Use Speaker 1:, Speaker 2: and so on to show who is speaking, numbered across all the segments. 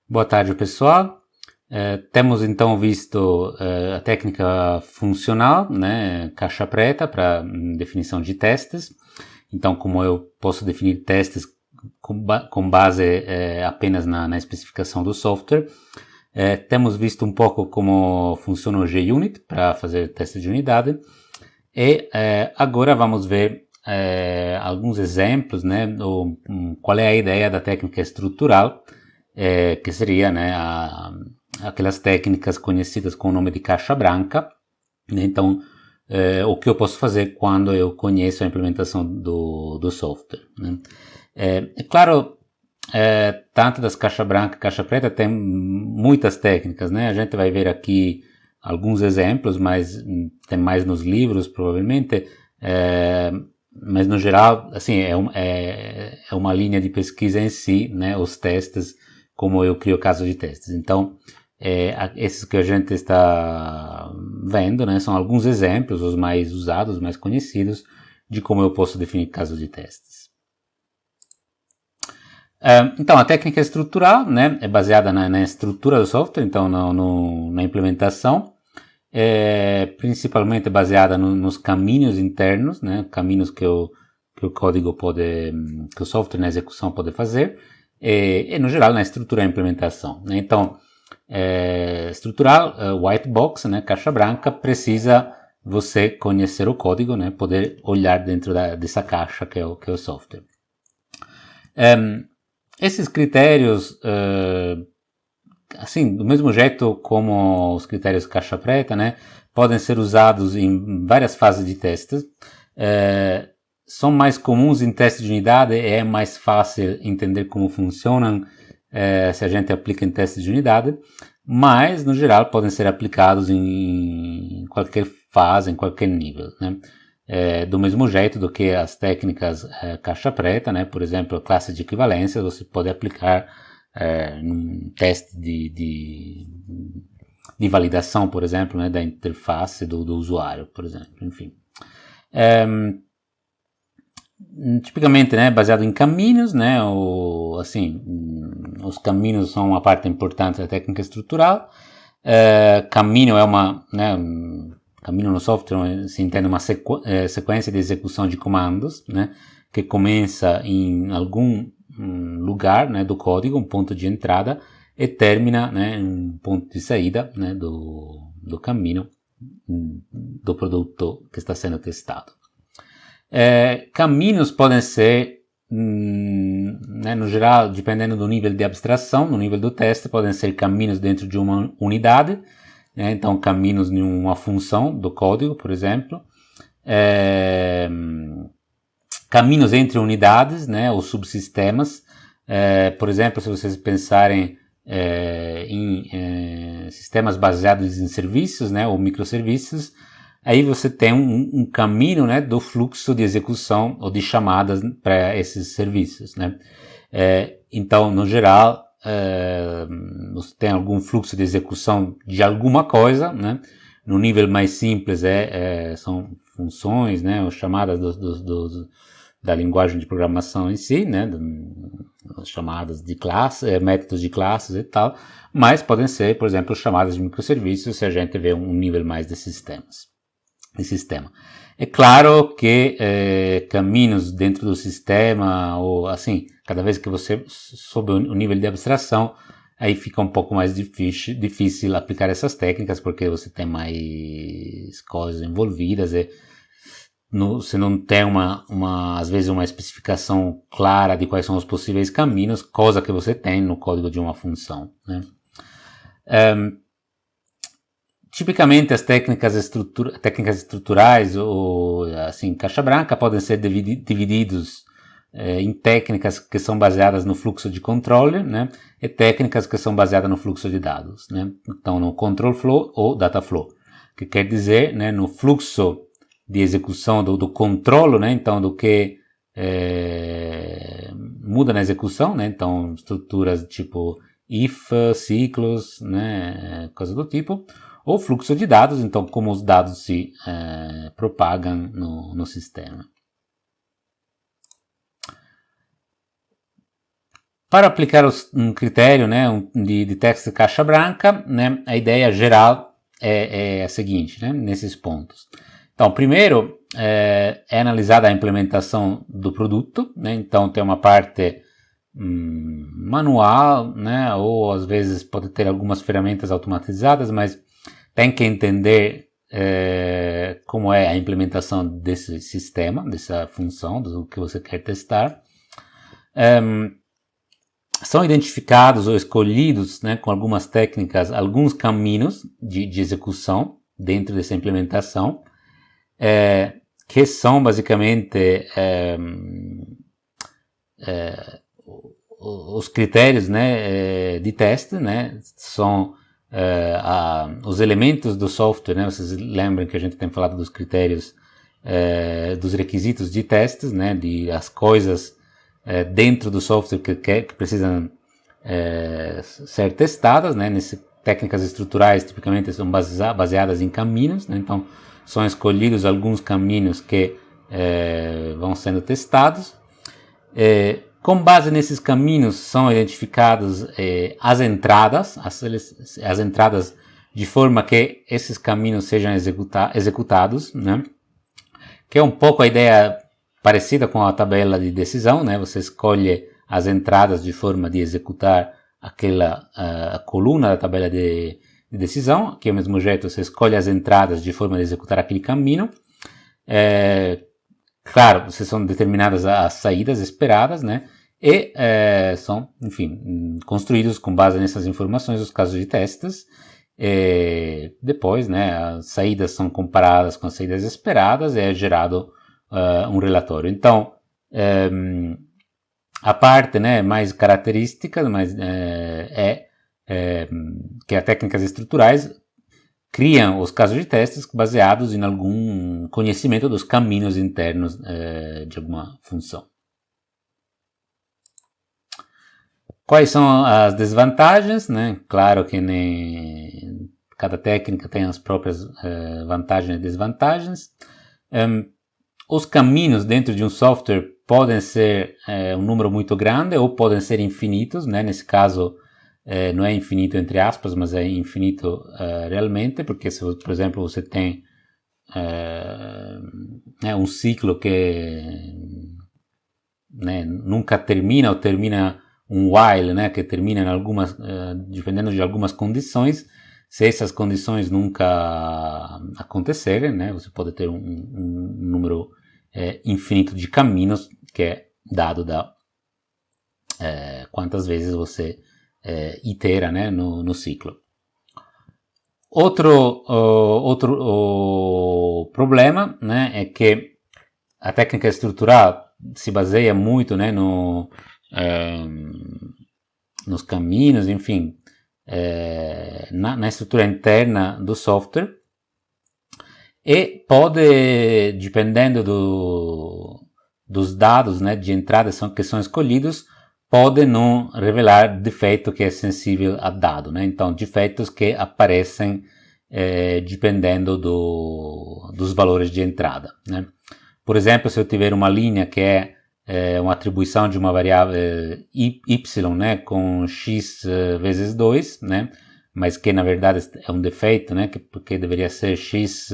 Speaker 1: Boa tarde, pessoal. Temos então visto a técnica funcional, né, caixa preta, para definição de testes. Então, como eu posso definir testes com base apenas na especificação do software. Temos visto um pouco como funciona o JUnit para fazer teste de unidade. E agora vamos ver alguns exemplos, né, qual é a ideia da técnica estrutural, que seria, né, aquelas técnicas conhecidas com o nome de caixa branca. Né? Então, o que eu posso fazer quando eu conheço a implementação do software. Né? É claro, tanto das caixa branca e caixa preta tem muitas técnicas, né? A gente vai ver aqui alguns exemplos, mas tem mais nos livros, provavelmente. Mas no geral, assim, é uma linha de pesquisa em si, né? Os testes, como eu crio casos de testes. Então, esses que a gente está vendo, né? São alguns exemplos, os mais usados, os mais conhecidos, de como eu posso definir casos de testes. Então, a técnica estrutural, né, é baseada na estrutura do software, então na implementação, principalmente baseada nos caminhos internos, né, caminhos que o código pode, que o software na execução pode fazer, e no geral na estrutura da implementação. Né. Então, estrutural, white box, né, caixa branca, precisa você conhecer o código, né, poder olhar dentro dessa caixa que é o software. Esses critérios, assim, do mesmo jeito como os critérios caixa preta, né, podem ser usados em várias fases de testes. São mais comuns em testes de unidade, é mais fácil entender como funcionam se a gente aplica em testes de unidade, mas, no geral, podem ser aplicados em qualquer fase, em qualquer nível, né. Do mesmo jeito do que as técnicas caixa preta, né? Por exemplo, classe de equivalência, você pode aplicar num teste de validação, por exemplo, né? Da interface do usuário, por exemplo, enfim. Tipicamente, né? Baseado em caminhos, né? Os caminhos são uma parte importante da técnica estrutural. Caminho é caminho no software se entende uma sequência de execução de comandos, né, que começa em algum lugar, né, do código, um ponto de entrada, e termina, né, em um ponto de saída, né, do caminho do produto que está sendo testado. Caminhos podem ser, né, no geral, dependendo do nível de abstração, no nível do teste, podem ser caminhos dentro de uma unidade. Então, caminhos em uma função do código, por exemplo. Caminhos entre unidades, né, ou subsistemas. Por exemplo, se vocês pensarem em sistemas baseados em serviços, né, ou microserviços, aí você tem um caminho, né, do fluxo de execução ou de chamadas para esses serviços. Né. Então, no geral, você tem algum fluxo de execução de alguma coisa, né? No nível mais simples são funções, né? Ou chamadas da linguagem de programação em si, né? Chamadas de classe, métodos de classes e tal, mas podem ser, por exemplo, chamadas de microserviços se a gente vê um nível mais de sistema. É claro que caminhos dentro do sistema, ou assim, cada vez que você sobe o nível de abstração, aí fica um pouco mais difícil aplicar essas técnicas, porque você tem mais coisas envolvidas, você não tem às vezes uma especificação clara de quais são os possíveis caminhos, coisa que você tem no código de uma função, né? Tipicamente, as técnicas estruturais, ou assim, caixa branca, podem ser divididos em técnicas que são baseadas no fluxo de controle, né, e técnicas que são baseadas no fluxo de dados, né. Então, no control flow ou data flow, que quer dizer, né, no fluxo de execução do controle, né, então do que muda na execução, né, então estruturas tipo if, ciclos, né, coisa do tipo, ou fluxo de dados, então como os dados se propagam no sistema. Para aplicar um critério, né, de teste de caixa branca, né, a ideia geral é a seguinte, né, nesses pontos. Então, primeiro, é analisada a implementação do produto, né, então tem uma parte manual, né, ou às vezes pode ter algumas ferramentas automatizadas, mas tem que entender como é a implementação desse sistema, dessa função, do que você quer testar. São identificados ou escolhidos, né, com algumas técnicas, alguns caminhos de execução dentro dessa implementação, que são basicamente os critérios, né, de teste, né, são os elementos do software, né, vocês lembram que a gente tem falado dos critérios, dos requisitos de testes, né, de as coisas dentro do software que precisam ser testadas, né? Técnicas estruturais tipicamente são baseadas em caminhos, né? Então são escolhidos alguns caminhos que vão sendo testados. Com base nesses caminhos são identificadas as entradas de forma que esses caminhos sejam executados, né? Que é um pouco a ideia parecida com a tabela de decisão, né? Você escolhe as entradas de forma de executar aquela coluna da tabela de decisão, que é o mesmo jeito você escolhe as entradas de forma de executar aquele caminho. Claro, são determinadas as saídas esperadas, né? E são, enfim, construídos com base nessas informações os casos de testes. Depois, né, as saídas são comparadas com as saídas esperadas e é gerado um relatório. Então, a parte, né, mais característica que as técnicas estruturais criam os casos de testes baseados em algum conhecimento dos caminhos internos de alguma função. Quais são as desvantagens, né? Claro que cada técnica tem as próprias vantagens e desvantagens. Os caminhos dentro de um software podem ser um número muito grande ou podem ser infinitos, né? Nesse caso, não é infinito entre aspas, mas é infinito realmente, porque se, por exemplo, você tem um ciclo que nunca termina ou termina um while, né? Que termina em algumas, dependendo de algumas condições. Se essas condições nunca acontecerem, né, você pode ter um número infinito de caminhos que é dado da quantas vezes você itera, né, no ciclo. Outro problema, né, é que a técnica estrutural se baseia muito, né, nos caminhos, enfim, na estrutura interna do software, e pode, dependendo dos dados, né, de entrada que são escolhidos, pode não revelar defeito que é sensível a dado, né? Então, defeitos que aparecem dependendo dos valores de entrada, né? Por exemplo, se eu tiver uma linha que é uma atribuição de uma variável y, né, com x vezes 2, né, mas que na verdade é um defeito, né, porque deveria ser x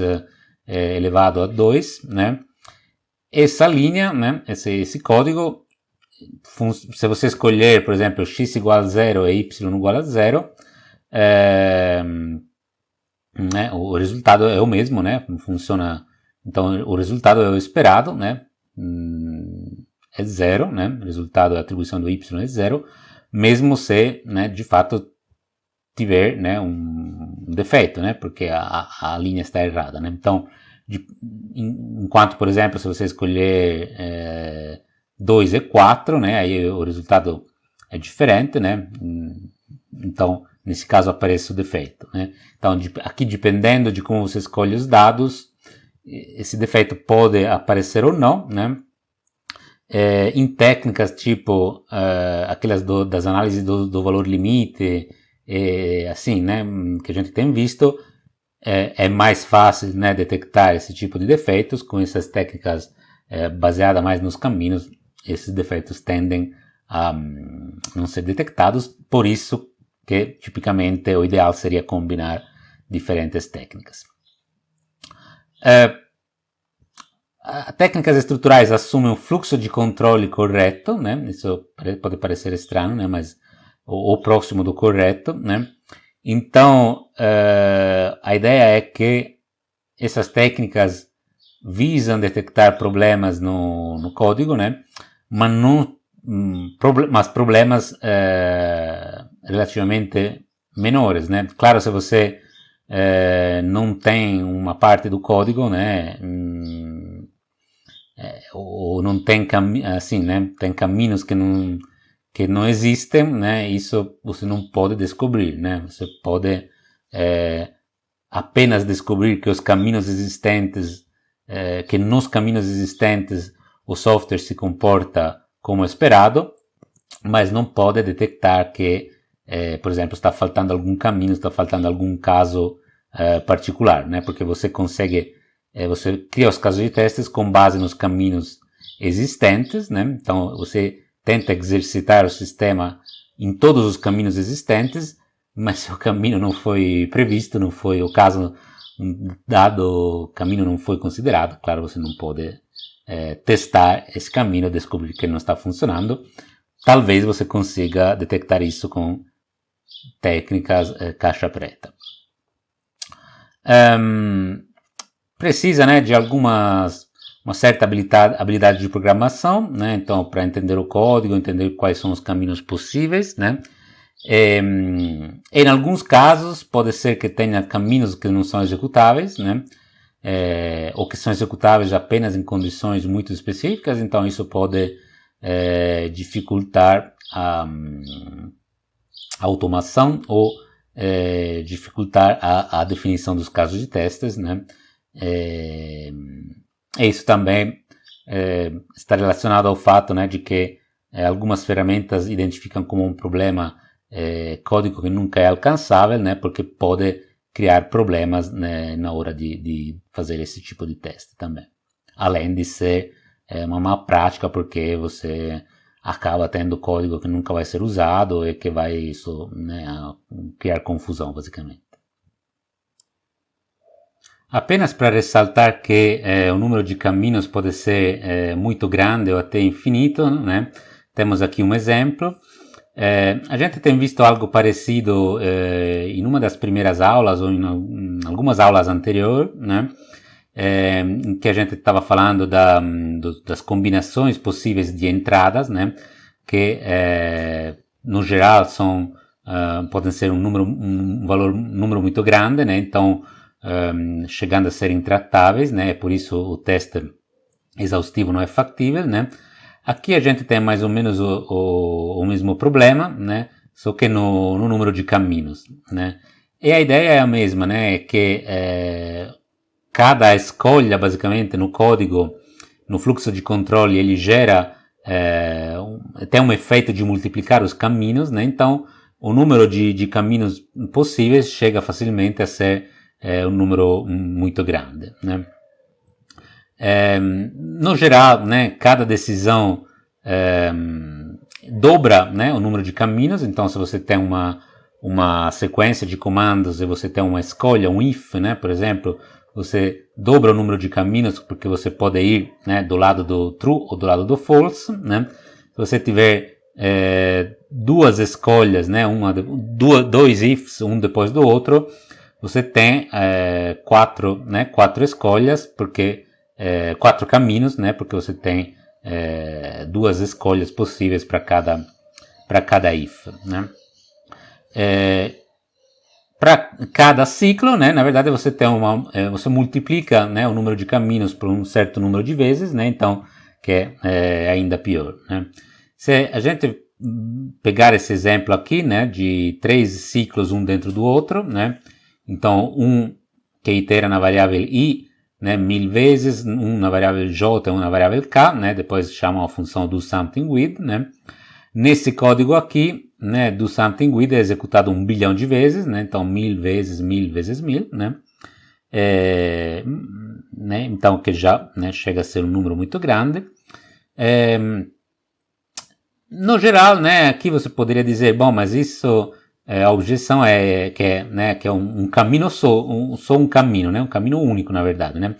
Speaker 1: elevado a 2, né. Essa linha, né, esse código, se você escolher, por exemplo, x igual a 0 e y igual a 0, né, o resultado é o mesmo, né, funciona, então o resultado é o esperado, né, é zero, né? O resultado da atribuição do y é zero, mesmo se, né, de fato tiver, né, um defeito, né? Porque a linha está errada, né? Então, enquanto, por exemplo, se você escolher 2 e 4, né? Aí o resultado é diferente, né? Então, nesse caso aparece o defeito, né? Então, aqui dependendo de como você escolhe os dados, esse defeito pode aparecer ou não, né? Em técnicas tipo aquelas das análises do valor limite, assim, né, que a gente tem visto, é mais fácil, né, detectar esse tipo de defeitos com essas técnicas baseadas mais nos caminhos. Esses defeitos tendem a não ser detectados, por isso que tipicamente o ideal seria combinar diferentes técnicas. Técnicas estruturais assumem um fluxo de controle correto, né? Isso pode parecer estranho, né? Mas ou próximo do correto, né? Então, a ideia é que essas técnicas visam detectar problemas no código, né? Mas não mas problemas relativamente menores, né? Claro, se você não tem uma parte do código, né? Ou não tem assim, né? Tem caminhos que não existem, né? Isso você não pode descobrir, né? Você pode apenas descobrir que os caminhos existentes, que nos caminhos existentes o software se comporta como esperado, mas não pode detectar que, por exemplo, está faltando algum caminho, está faltando algum caso particular, né? Porque você consegue, você cria os casos de testes com base nos caminhos existentes, né? Então você tenta exercitar o sistema em todos os caminhos existentes, mas se o caminho não foi previsto, não foi o caso, um dado caminho não foi considerado, claro, você não pode testar esse caminho, descobrir que ele não está funcionando. Talvez você consiga detectar isso com técnicas caixa preta. Precisa, né, de uma certa habilidade de programação, né? Então, para entender o código, entender quais são os caminhos possíveis, né? Em alguns casos, pode ser que tenha caminhos que não são executáveis, né? Ou que são executáveis apenas em condições muito específicas, então isso pode dificultar a automação ou dificultar a definição dos casos de testes, né? Isso também está relacionado ao fato, né, de que algumas ferramentas identificam como um problema código que nunca é alcançável, né, porque pode criar problemas, né, na hora de fazer esse tipo de teste também. Além de ser uma má prática, porque você acaba tendo código que nunca vai ser usado e que vai isso, né, criar confusão, basicamente. Apenas para ressaltar que o número de caminhos pode ser muito grande ou até infinito, né? Temos aqui um exemplo. A gente tem visto algo parecido em uma das primeiras aulas ou em algumas aulas anteriores, né? Em que a gente estava falando das combinações possíveis de entradas, né? Que no geral podem ser um número muito grande, né? Então chegando a ser intratáveis, né? Por isso o teste exaustivo não é factível, né? Aqui a gente tem mais ou menos o mesmo problema, né? Só que no número de caminhos, né? E a ideia é a mesma, né? Que cada escolha, basicamente, no código, no fluxo de controle, ele gera, tem um efeito de multiplicar os caminhos, né? Então, o número de caminhos possíveis chega facilmente a ser um número muito grande, né? No geral, né, cada decisão dobra, né, o número de caminhos. Então, se você tem uma sequência de comandos e você tem uma escolha, um if, né, por exemplo, você dobra o número de caminhos porque você pode ir, né, do lado do true ou do lado do false, né? Se você tiver duas escolhas, né, dois ifs, um depois do outro, você tem quatro escolhas, porque quatro caminhos, né? Porque você tem duas escolhas possíveis para cada if, né? Para cada ciclo, né? Na verdade, você tem você multiplica, né, o número de caminhos por um certo número de vezes, né? Então, que é ainda pior, né? Se a gente pegar esse exemplo aqui, né, de 3 ciclos um dentro do outro, né? Então, um que itera na variável i, né, 1000 vezes, um na variável j e um na variável k, né? Depois chamam a função do something with, né? Nesse código aqui, né, do something with é executado 1 bilhão de vezes, né? Então 1000 vezes 1000 vezes 1000, né? Né? Então que já, né, chega a ser um número muito grande. no geral, né, aqui você poderia dizer, bom, mas isso, a objeção é que é um caminho só, um caminho, né, um caminho único, na verdade, né,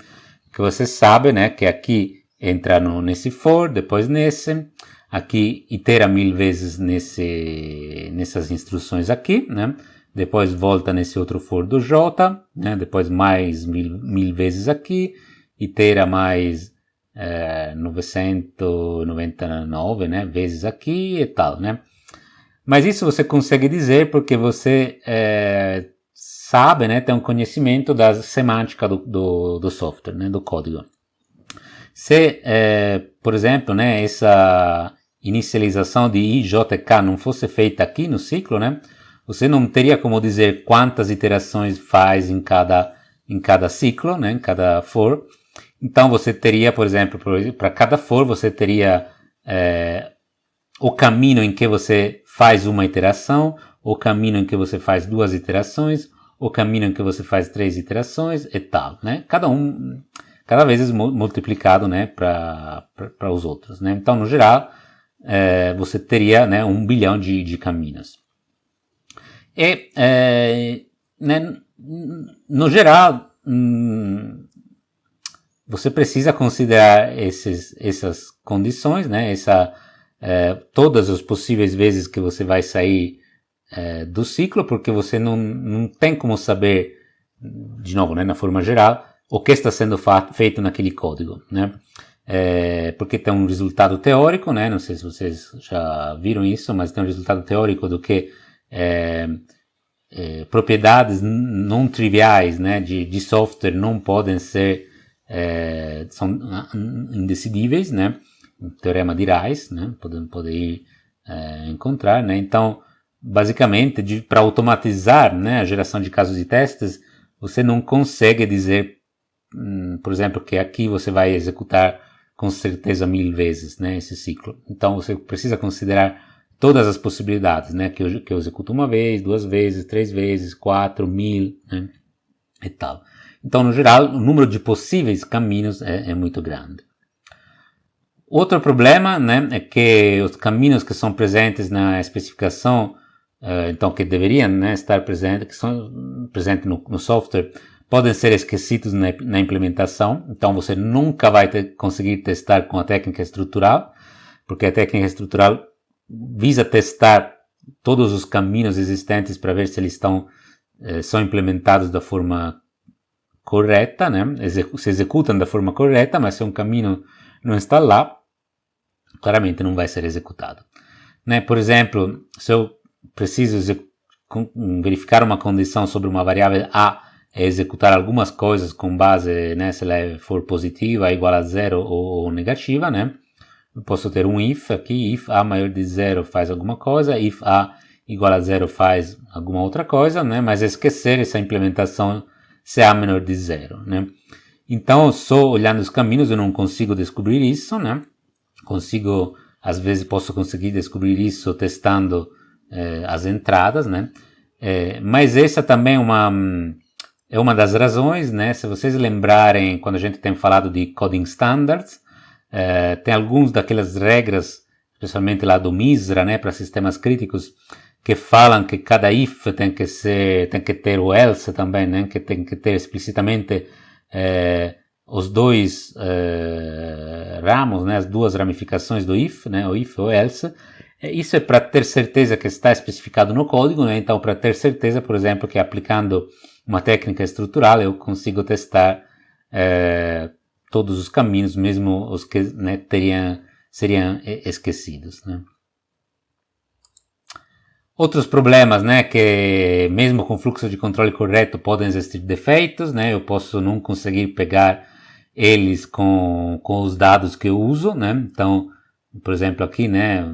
Speaker 1: que você sabe, né, que aqui entra nesse for, depois nesse, aqui itera 1000 vezes nessas instruções aqui, né, depois volta nesse outro for do J, né, depois mais 1000 vezes aqui, itera mais 999, né, vezes aqui e tal, né. Mas isso você consegue dizer porque você sabe, né, tem um conhecimento da semântica do software, né, do código. Se, por exemplo, né, essa inicialização de IJK não fosse feita aqui no ciclo, né, você não teria como dizer quantas iterações faz em cada ciclo, né, em cada for. Então você teria, por exemplo, para cada for, você teria o caminho em que você faz uma iteração, o caminho em que você faz 2 iterações, o caminho em que você faz 3 iterações e tal, né? Cada vez multiplicado, né, para os outros, né? Então, no geral, você teria, né, 1 bilhão de caminhos. E, né, no geral, você precisa considerar essas condições, né? Todas as possíveis vezes que você vai sair do ciclo, porque você não tem como saber, de novo, né, na forma geral, o que está sendo feito naquele código, né? Porque tem um resultado teórico, né? Não sei se vocês já viram isso, mas tem um resultado teórico do que propriedades não triviais, né, de software não podem ser são indecidíveis, né? O teorema de Rice, né? Poder encontrar, né? Então, basicamente, para automatizar, né, a geração de casos de testes, você não consegue dizer, por exemplo, que aqui você vai executar com certeza 1000 vezes, né, esse ciclo. Então, você precisa considerar todas as possibilidades, né, que eu executo 1 vez, 2 vezes, 3 vezes, 4, 1000, né, e tal. Então, no geral, o número de possíveis caminhos é muito grande. Outro problema, né, é que os caminhos que são presentes na especificação, então que deveriam, né, estar presentes, que são presentes no software, podem ser esquecidos na implementação. Então você nunca vai conseguir testar com a técnica estrutural, porque a técnica estrutural visa testar todos os caminhos existentes para ver se eles são implementados da forma correta, né? Se executam da forma correta, mas se um caminho não está lá, claramente não vai ser executado, né? Por exemplo, se eu preciso verificar uma condição sobre uma variável A e executar algumas coisas com base, né, se ela for positiva, igual a 0 ou negativa, né? Eu posso ter um if aqui, if A maior de 0 faz alguma coisa, if A igual a 0 faz alguma outra coisa, né? Mas esquecer essa implementação se A menor de 0, né? Então, só olhando os caminhos eu não consigo descobrir isso, né? Às vezes posso conseguir descobrir isso testando as entradas, né? Mas essa também é uma das razões, né? Se vocês lembrarem, quando a gente tem falado de coding standards, tem algumas daquelas regras, especialmente lá do MISRA, né, para sistemas críticos, que falam que cada if tem que ter o else também, né, que tem que ter explicitamente os dois ramos, né, as duas ramificações do if, né, o if e o else. Isso é para ter certeza que está especificado no código, né, então para ter certeza, por exemplo, que aplicando uma técnica estrutural eu consigo testar todos os caminhos, mesmo os que, né, seriam esquecidos, né. Outros problemas, né, que mesmo com fluxo de controle correto podem existir defeitos, né, eu posso não conseguir pegar eles com os dados que eu uso, né, então, por exemplo, aqui, né,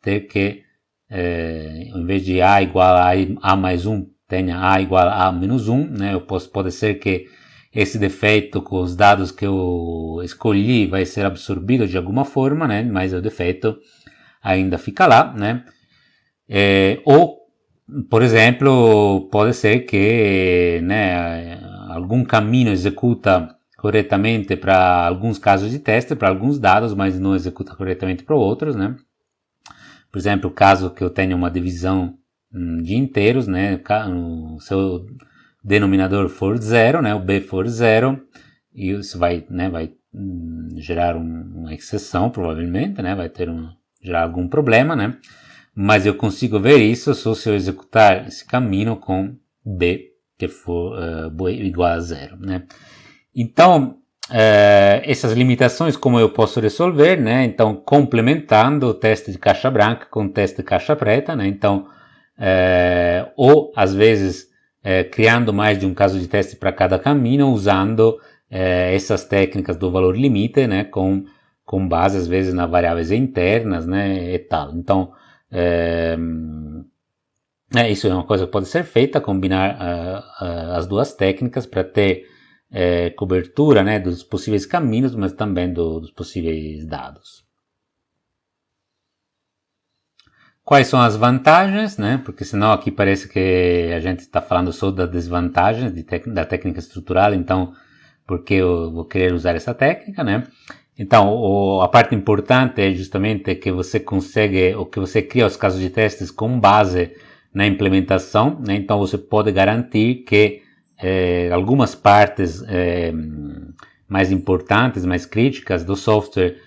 Speaker 1: ter que, em vez de A igual a A mais 1, tenha A igual a A menos 1, né, pode ser que esse defeito com os dados que eu escolhi vai ser absorvido de alguma forma, né, mas o defeito ainda fica lá, né. Ou, por exemplo, pode ser que, né, algum caminho executa corretamente para alguns casos de teste, para alguns dados, mas não executa corretamente para outros, né. por exemplo, caso que eu tenha uma divisão de inteiros, né, o seu denominador for zero, né, o b for zero, e isso vai, né, vai gerar uma exceção, provavelmente, né, vai gerar algum problema, né, mas eu consigo ver isso só se eu executar esse caminho com b que for igual a zero, né. Então, essas limitações, como eu posso resolver, né? Então, complementando o teste de caixa branca com o teste de caixa preta, né? Então, ou às vezes criando mais de um caso de teste para cada caminho, usando essas técnicas do valor limite, né? Com base às vezes nas variáveis internas, né? E tal. Então, isso é uma coisa que pode ser feita, combinar as duas técnicas para ter cobertura, né, dos possíveis caminhos, mas também dos possíveis dados. Quais são as vantagens, né? Porque senão aqui parece que a gente está falando só das desvantagens da técnica estrutural, então por que eu vou querer usar essa técnica, né? Então, a parte importante é justamente que você consegue, ou que você cria os casos de testes com base na implementação, né? Então você pode garantir que algumas partes mais importantes, mais críticas do software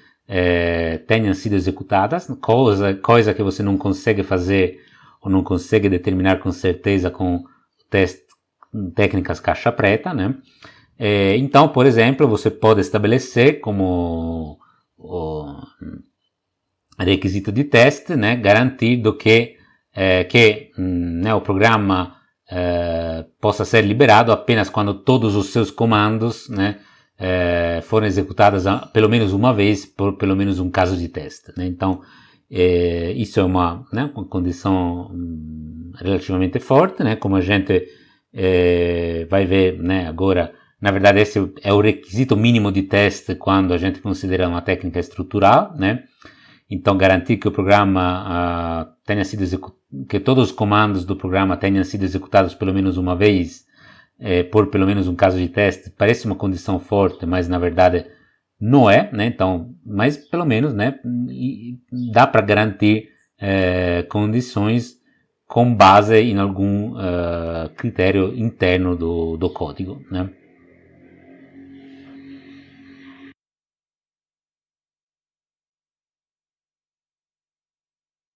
Speaker 1: tenham sido executadas, coisa que você não consegue fazer ou não consegue determinar com certeza com técnicas caixa preta, né? Então, por exemplo, você pode estabelecer como requisito de teste, né, garantindo que né, o programa possa ser liberado apenas quando todos os seus comandos, né, foram executados pelo menos uma vez por pelo menos um caso de teste, né? Então, isso é uma condição relativamente forte, né? Como a gente vai ver, né, agora. Na verdade, esse é o requisito mínimo de teste quando a gente considera uma técnica estrutural, né? Então, garantir que o programa tenha sido que todos os comandos do programa tenham sido executados pelo menos uma vez, por pelo menos um caso de teste, parece uma condição forte, mas na verdade não é, né? Então, mas pelo menos, né, dá para garantir condições com base em algum critério interno do código, né?